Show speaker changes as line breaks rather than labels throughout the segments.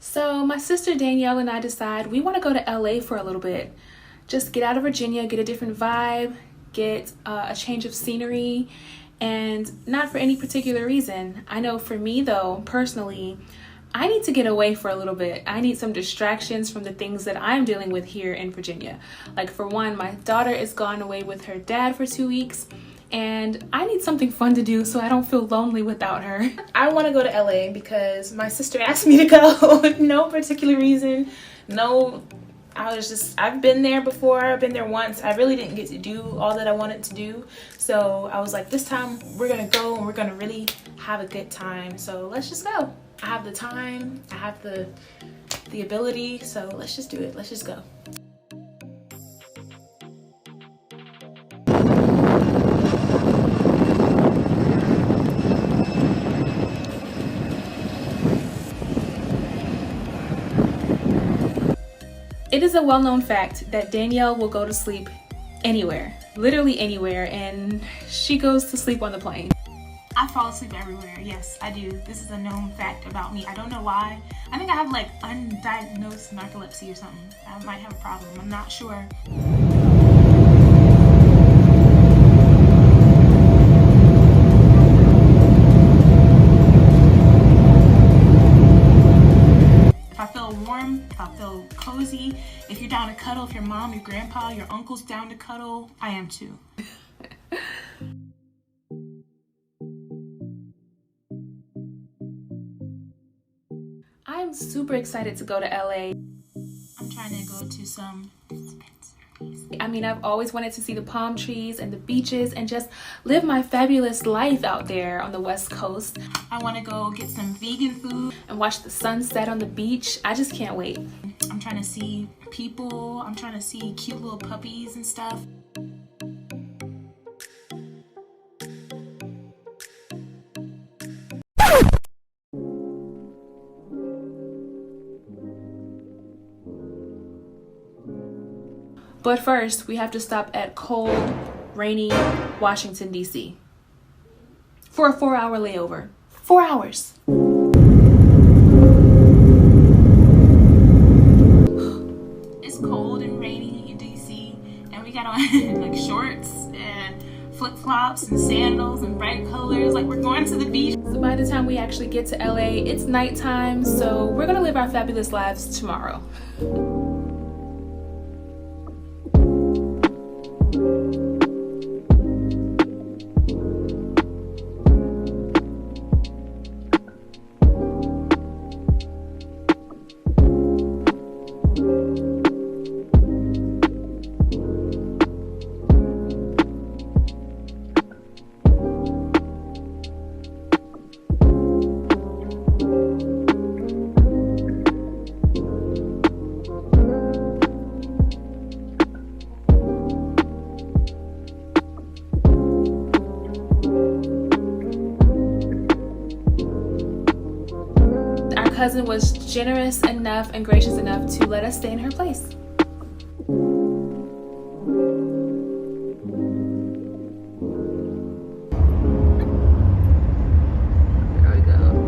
So my sister Danielle and I decide we want to go to LA for a little bit. Just get out of Virginia, get a different vibe, get a change of scenery, and not for any particular reason. I know for me though, personally, I need to get away for a little bit. I need some distractions from the things that I'm dealing with here in Virginia. Like for one, my daughter is gone away with her dad for 2 weeks, and I need something fun to do so I don't feel lonely without her. I want to go to LA because my sister asked me to go. No particular reason. No, I've been there before. I've been there once. I really didn't get to do all that I wanted to do. So I was like, this time we're going to go and we're going to really have a good time. So let's just go. I have the time. I have the ability. So let's just do it. Let's just go. It is a well-known fact that Danielle will go to sleep anywhere, literally anywhere, and she goes to sleep on the plane. I fall asleep everywhere. Yes, I do. This is a known fact about me. I don't know why. I think I have like undiagnosed narcolepsy or something. I might have a problem. I'm not sure. If I feel cozy, if you're down to cuddle, if your mom, your grandpa, your uncle's down to cuddle, I am too. I'm super excited to go to LA. I'm trying to go to some dispensaries. I mean, I've always wanted to see the palm trees and the beaches and just live my fabulous life out there on the West Coast. I want to go get some vegan food and watch the sunset on the beach. I just can't wait. I'm trying to see people. I'm trying to see cute little puppies and stuff. But first, we have to stop at cold, rainy Washington, D.C. for a 4-hour layover. 4 hours. It's cold and rainy in D.C. and we got on like shorts and flip-flops and sandals and bright colors like we're going to the beach. So by the time we actually get to LA, it's nighttime, so we're gonna live our fabulous lives tomorrow. Cousin was generous enough and gracious enough to let us stay in her place. There we go.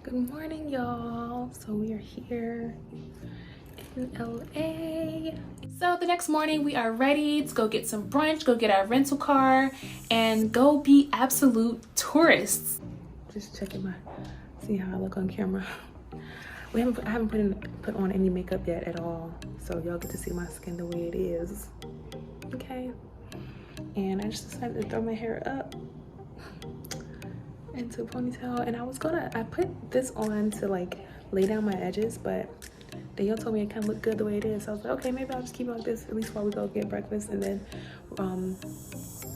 Good morning, y'all. So we are here in LA. So the next morning we are ready to go get some brunch, go get our rental car, and go be absolute tourists. Just checking see how I look on camera. I haven't put on any makeup yet at all, so y'all get to see my skin the way it is. Okay. And I just decided to throw my hair up. into a ponytail, and I put this on to like lay down my edges, but Danielle told me it kind of looked good the way it is. So I was like, okay, maybe I'll just keep it like this at least while we go get breakfast, and then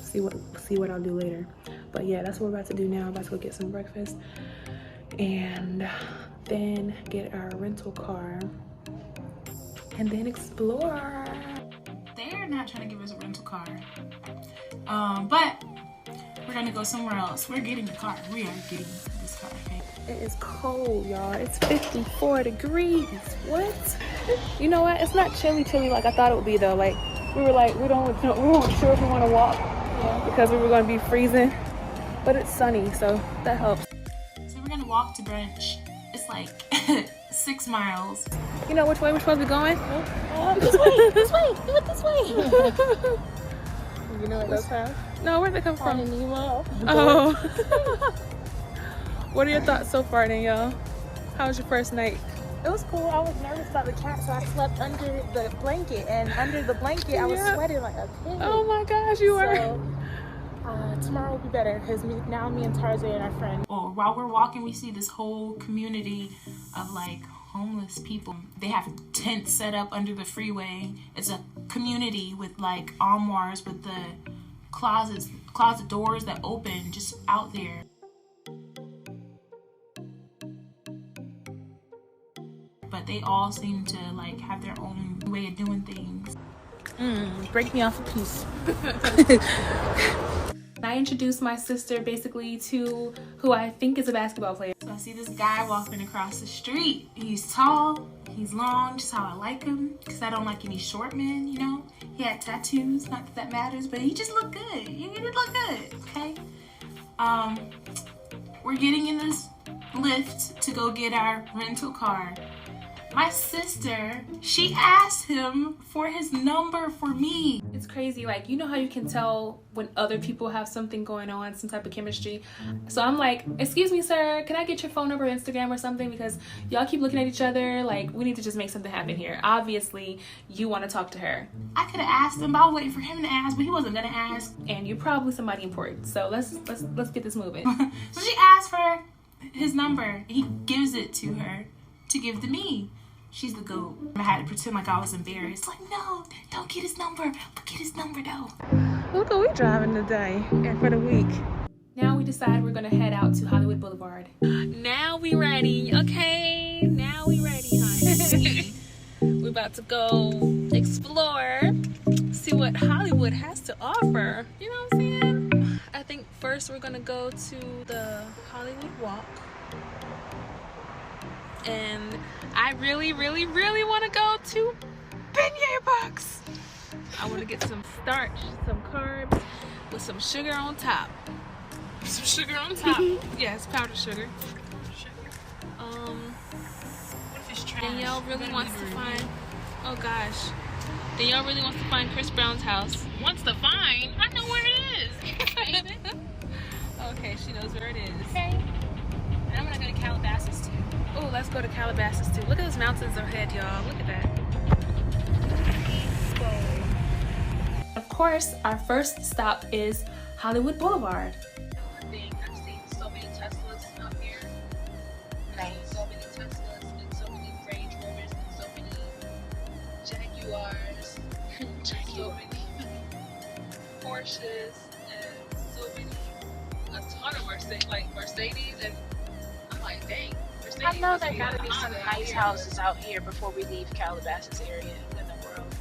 see what I'll do later. But yeah, that's what we're about to do now. We're about to go get some breakfast and then get our rental car and then explore. They're not trying to give us a rental car, but we're gonna go somewhere else. We're getting the car. We are getting this car, okay? It is cold, y'all. It's 54 degrees. What? You know what? It's not chilly like I thought it would be though. Like we weren't sure if we want to walk because we were going to be freezing. But it's sunny, so that helps. So we're gonna walk to brunch. It's like 6 miles. You know which way we're supposed to be going?
This way. This way. Do it this way. You know what those have?
No, where'd they come from?
Nemo.
Oh. What are your thoughts so far, Danielle? How was your first night?
It was cool. I was nervous about the cat, so I slept under the blanket, and under the blanket, I was sweating like a pig.
Oh my gosh, you were.
So, tomorrow will be better because now me and Tarzan and our friend.
Or while we're walking, we see this whole community of like homeless people. They have tents set up under the freeway. It's a community with like armoires with the closet doors that open just out there. But they all seem to like have their own way of doing things.
Break me off a piece.
I introduced my sister basically to who I think is a basketball player. So I see this guy walking across the street. He's tall, he's long, just how I like him, because I don't like any short men, you know? He had tattoos, not that that matters, but he just looked good. He did look good, okay? We're getting in this Lyft to go get our rental car. My sister, she asked him for his number for me. It's crazy, like, you know how you can tell when other people have something going on, some type of chemistry? So I'm like, excuse me, sir, can I get your phone number, Instagram or something? Because y'all keep looking at each other, like, we need to just make something happen here. Obviously, you want to talk to her. I could have asked him, but I was waiting for him to ask, but he wasn't gonna ask. And you're probably somebody important, so let's get this moving. So she asked for his number. He gives it to her to give to me. She's the GOAT. I had to pretend like I was embarrassed. Like, no, don't get his number. But get his number, though. Look what we driving today and for the week. Now we decide we're going to head out to Hollywood Boulevard. Now we ready, okay? Now we ready, honey. We're about to go explore, see what Hollywood has to offer. You know what I'm saying? I think first we're going to go to the Hollywood Walk. And I really want to go to Beignet Box. I want to get some starch, some carbs, with some sugar on top. Some sugar on top. Yes, powdered sugar.
What if it's trash?
Danielle really wants to find. Oh gosh. Danielle really wants to find Chris Brown's house.
Wants to find? I know where it is.
Okay, she knows where it is.
Okay. And I'm gonna go to Calabasas too.
Oh, let's go to Calabasas too. Look at those mountains ahead, y'all. Look at that. Of course, our first stop is Hollywood Boulevard.
I've seen so many Teslas out here. Nice. So many Teslas and so many Range Rovers and so many Jaguars. So many Porsches and so many, a ton of Mercedes, and I'm like, dang. I know there gotta be some nice houses out here before we leave Calabasas area in the world.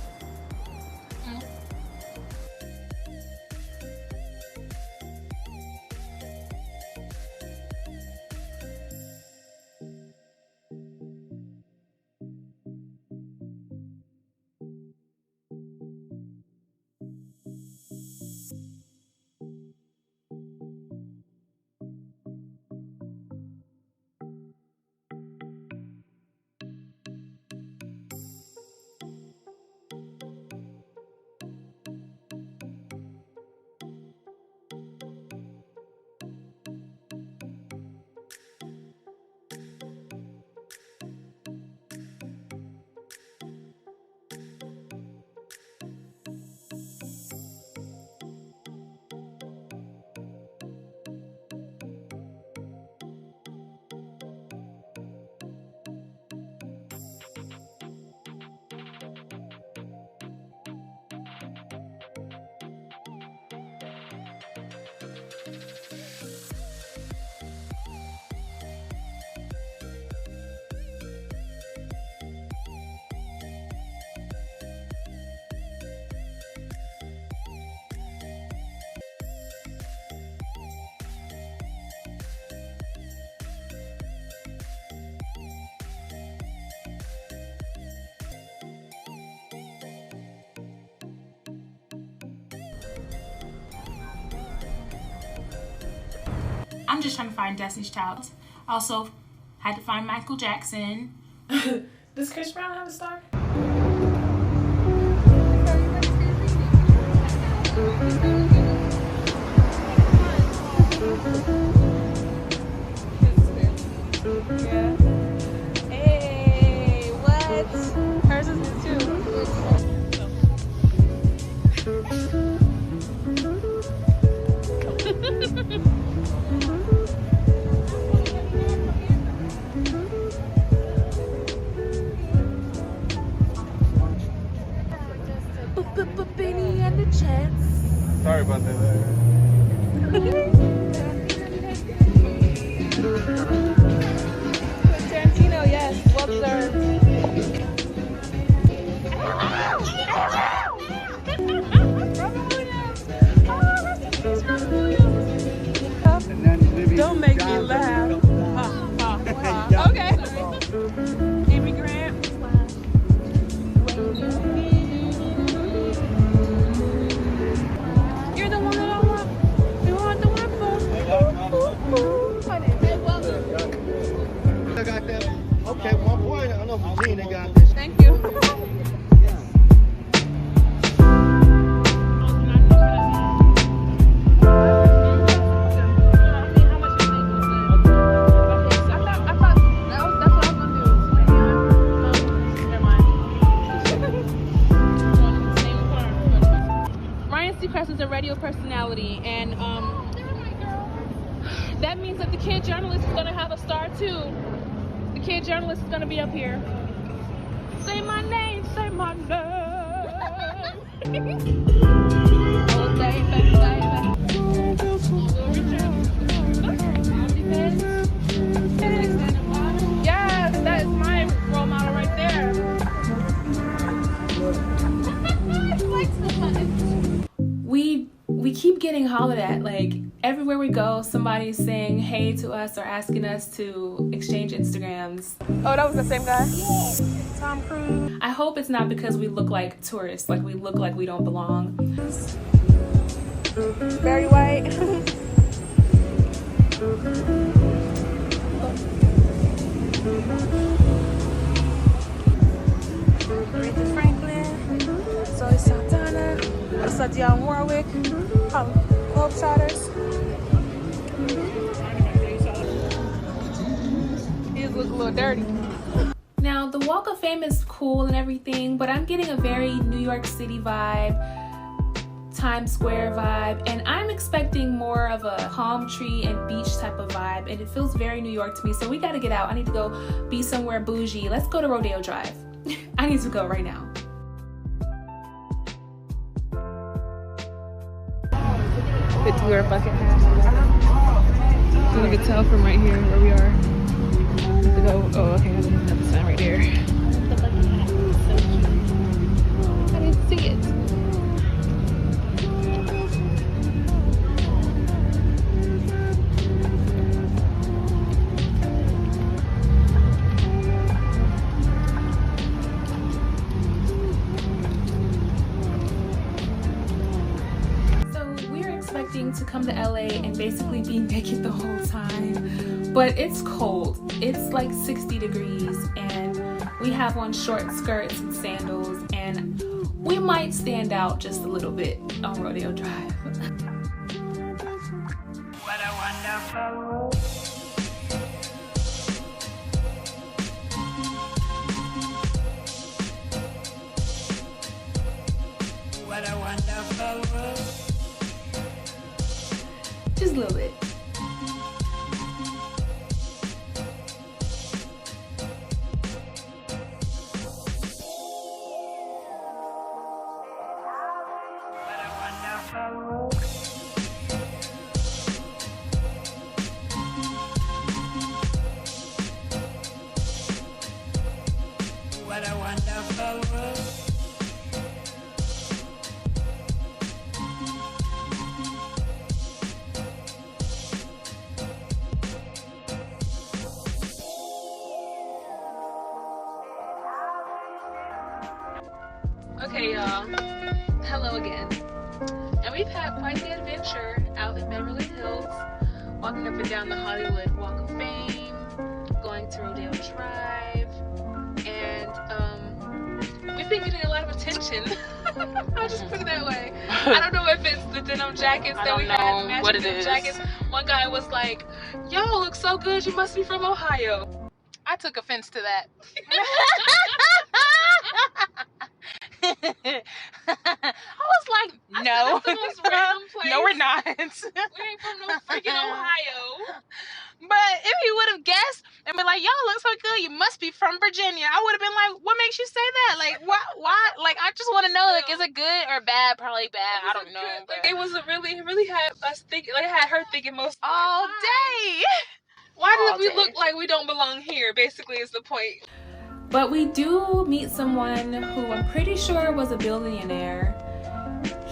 I'm just trying to find Destiny's Child. Also, had to find Michael Jackson.
Does Chris Brown have a star?
Yeah. Hey, what? Hers is too. Benny and the Jets.
Sorry about that.
Tarantino, yes, well deserved. Don't make me laugh. Okay. Amy Grant. You're the one that I want. You want the one for?
I got that. Okay, 1 point. I know Regina got this.
Thank you. Is a radio personality, and that means that the kid journalist is going to have a star too. The kid journalist is going to be up here. Say my name, say my name. Oh, baby, yes, that is my role model right there.
We keep getting hollered at. Like, everywhere we go, somebody's saying hey to us or asking us to exchange Instagrams.
Oh, that was the same guy? Yeah. Tom Cruise.
I hope it's not because we look like tourists, like we look like we don't belong.
Very white. Aretha Franklin, Zoe Saldana, Dionne Warwick, Globetrotters. He look a little dirty.
Now, the Walk of Fame is cool and everything, but I'm getting a very New York City vibe, Times Square vibe, and I'm expecting more of a palm tree and beach type of vibe, and it feels very New York to me, so we gotta get out. I need to go be somewhere bougie. Let's go to Rodeo Drive. I need to go right now.
Good to wear a bucket hat. You can tell from right here where we are. To go. Oh, okay. I didn't have the sign right there. The bucket hat is so cute. I didn't see it.
To come to LA and basically be naked the whole time, but it's cold. It's like 60 degrees and we have on short skirts and sandals, and we might stand out just a little bit on Rodeo Drive.
What a wonderful world. What a wonderful world.
Just a little bit.
What a wonderful world.
Okay, y'all. Hello again. And we've had quite the adventure out in Beverly Hills, walking up and down the Hollywood Walk of Fame, going to Rodeo Drive, and we've been getting a lot of attention. I'll just put it that way. I don't know if it's the denim jackets that we had, matching denim jackets. One guy was like, "Y'all look so good, you must be from Ohio."
I took offense to that. I was like, no.
That's the most random place.
No, we're not.
We ain't from no freaking Ohio.
But if he would have guessed and been like, y'all look so good, you must be from Virginia, I would have been like, what makes you say that? Like, why? Like, I just want to know, like, is it good or bad? Probably bad. I don't know. But
like, it was a really had us thinking, like, had her thinking most
all day.
Why do we look like we don't belong here? Basically, is the point. But we do meet someone who I'm pretty sure was a billionaire.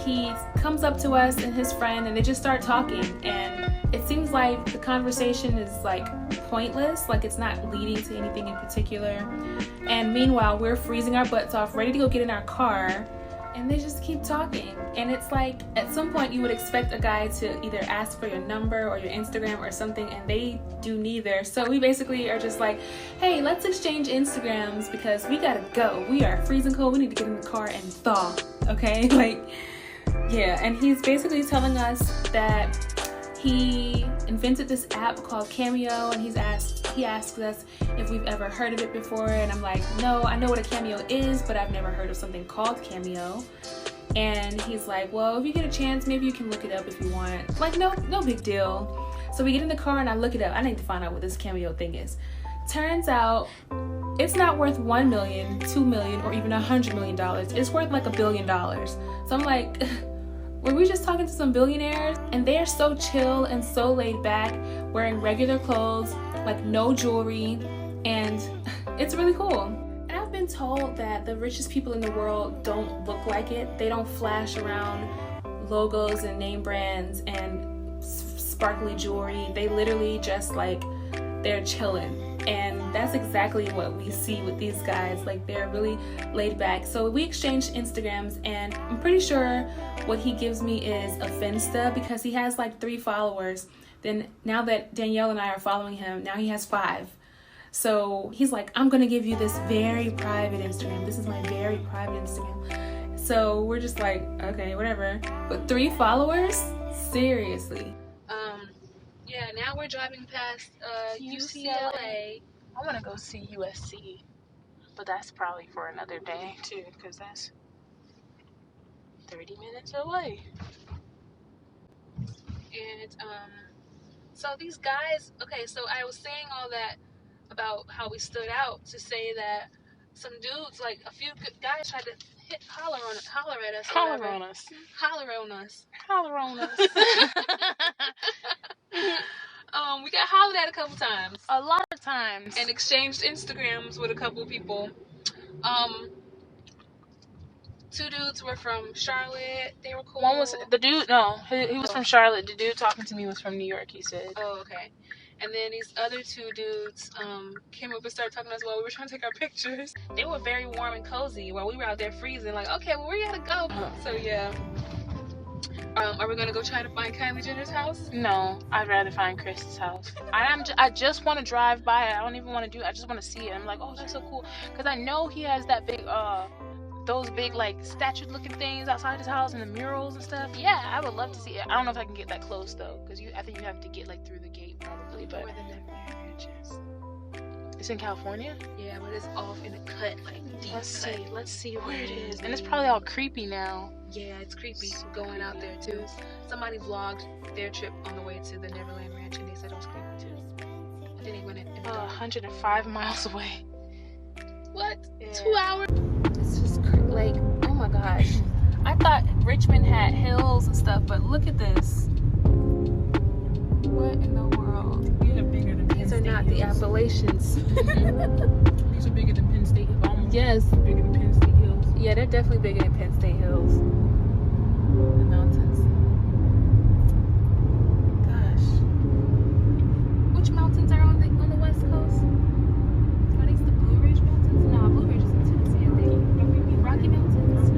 He comes up to us and his friend, and they just start talking, and it seems like the conversation is like pointless, like it's not leading to anything in particular. And meanwhile, we're freezing our butts off, ready to go get in our car, and they just keep talking. And it's like, at some point you would expect a guy to either ask for your number or your Instagram or something, and they do neither. So we basically are just like, hey, let's exchange Instagrams because we gotta go. We are freezing cold, we need to get in the car and thaw, okay? Like, yeah. And he's basically telling us that he invented this app called Cameo, and he asks us if we've ever heard of it before, and I'm like, no, I know what a Cameo is, but I've never heard of something called Cameo. And he's like, well, if you get a chance, maybe you can look it up if you want. Like, no big deal. So we get in the car and I look it up. I need to find out what this Cameo thing is. Turns out it's not worth $1 million, $2 million, or even $100 million. It's worth like $1 billion. So I'm like, were we just talking to some billionaires? And they are so chill and so laid back, wearing regular clothes, like no jewelry, and it's really cool. And I've been told that the richest people in the world don't look like it. They don't flash around logos and name brands and sparkly jewelry. They literally just like, they're chilling. And that's exactly what we see with these guys. Like, they're really laid back. So we exchanged Instagrams, and I'm pretty sure what he gives me is a Finsta because he has like 3 followers. Then now that Danielle and I are following him, now he has 5. So he's like, I'm gonna give you this very private Instagram. This is my very private Instagram. So we're just like, okay, whatever. But 3 followers? Seriously. Yeah, now we're driving past UCLA.
I want to go see USC, but that's probably for another day too, because that's 30 minutes away.
And so these guys, okay, so I was saying all that about how we stood out to say that some dudes, like a few guys, tried to holler at us.
Holler on us.
We got hollered at a couple times.
A lot of times.
And exchanged Instagrams with a couple people. 2 dudes were from Charlotte. They were cool.
One was the dude. No, he was from Charlotte. The dude talking to me was from New York. He said.
Oh, okay. And then these other 2 dudes came up and started talking to us while we were trying to take our pictures. They were very warm and cozy while we were out there freezing. Like, okay, well, where you gotta go? So yeah. Are we gonna go try to find Kylie Jenner's house?
No, I'd rather find Chris's house. I just want to drive by it. I don't even want to do it. I just want to see it. I'm like, oh, that's so cool, because I know he has that big those big like statue-looking things outside his house and the murals and stuff. Yeah, I would love to see it. I don't know if I can get that close though, because I think you have to get like through the gate probably. But
where the Neverland Ranch is.
It's in California?
Yeah, but it's off in a cut, like deep.
Let's see where it is. And it's probably all creepy now.
Yeah, it's creepy going out there too. Somebody vlogged their trip on the way to the Neverland Ranch, and they said it was creepy too. And then they went in the dark.
105 miles away.
What?
Yeah.
2 hours? It's just like, oh my gosh. I thought Richmond had hills and stuff, but look at this. What in the world?
These are bigger than Penn State.
These are not the Appalachians.
These are bigger than Penn State. Almost.
Yes.
Bigger than Penn State Hills.
Yeah, they're definitely bigger than Penn State Hills. The mountains. Gosh. Which mountains are on the west coast? Are these the Blue Ridge Mountains? No, Blue Ridge is in Tennessee, I think. Rocky Mountains?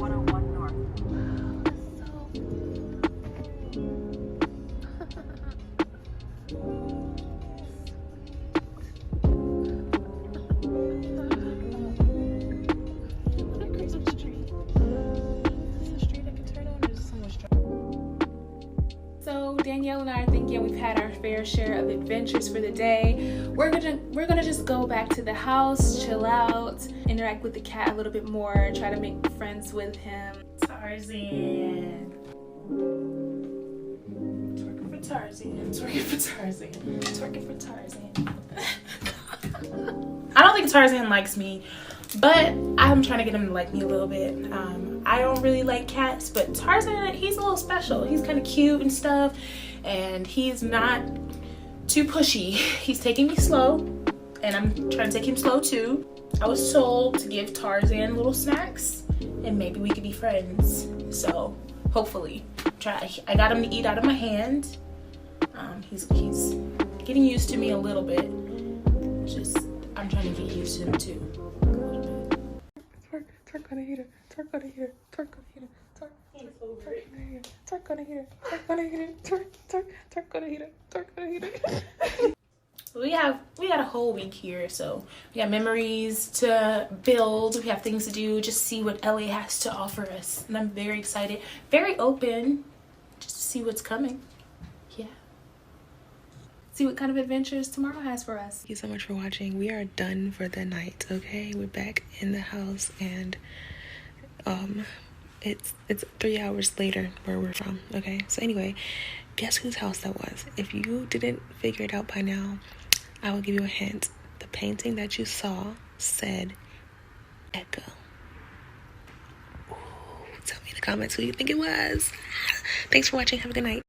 101 North.
So Danielle and I are thinking we've had our fair share of adventures for the day. We're gonna just go back to the house, chill out, interact with the cat a little bit more, try to make friends with him. Tarzan. Twerking for Tarzan. Twerking for Tarzan. Twerking for Tarzan.
I don't think Tarzan likes me, but I'm trying to get him to like me a little bit. I don't really like cats, but Tarzan, he's a little special. He's kind of cute and stuff, and he's not too pushy. He's taking me slow, and I'm trying to take him slow too. I was told to give Tarzan little snacks, and maybe we could be friends. So hopefully, try. I got him to eat out of my hand. He's getting used to me a little bit. I'm trying to get used to him too. A little bit.
Twerk on a heater. Twerk on a heater. Twerk on a heater. Twerk on a heater. Twerk on a heater. Twerk on a heater. Twerk on a heater.
We had a whole week here, so we got memories to build. We have things to do. Just see what LA has to offer us, and I'm very excited, very open, just to see what's coming. Yeah.
See what kind of adventures tomorrow has for us.
Thank you so much for watching. We are done for the night, okay? We're back in the house, and it's 3 hours later where we're from, okay? So anyway, guess whose house that was? If you didn't figure it out by now, I will give you a hint. The painting that you saw said Echo. Ooh, tell me in the comments who you think it was. Thanks for watching. Have a good night.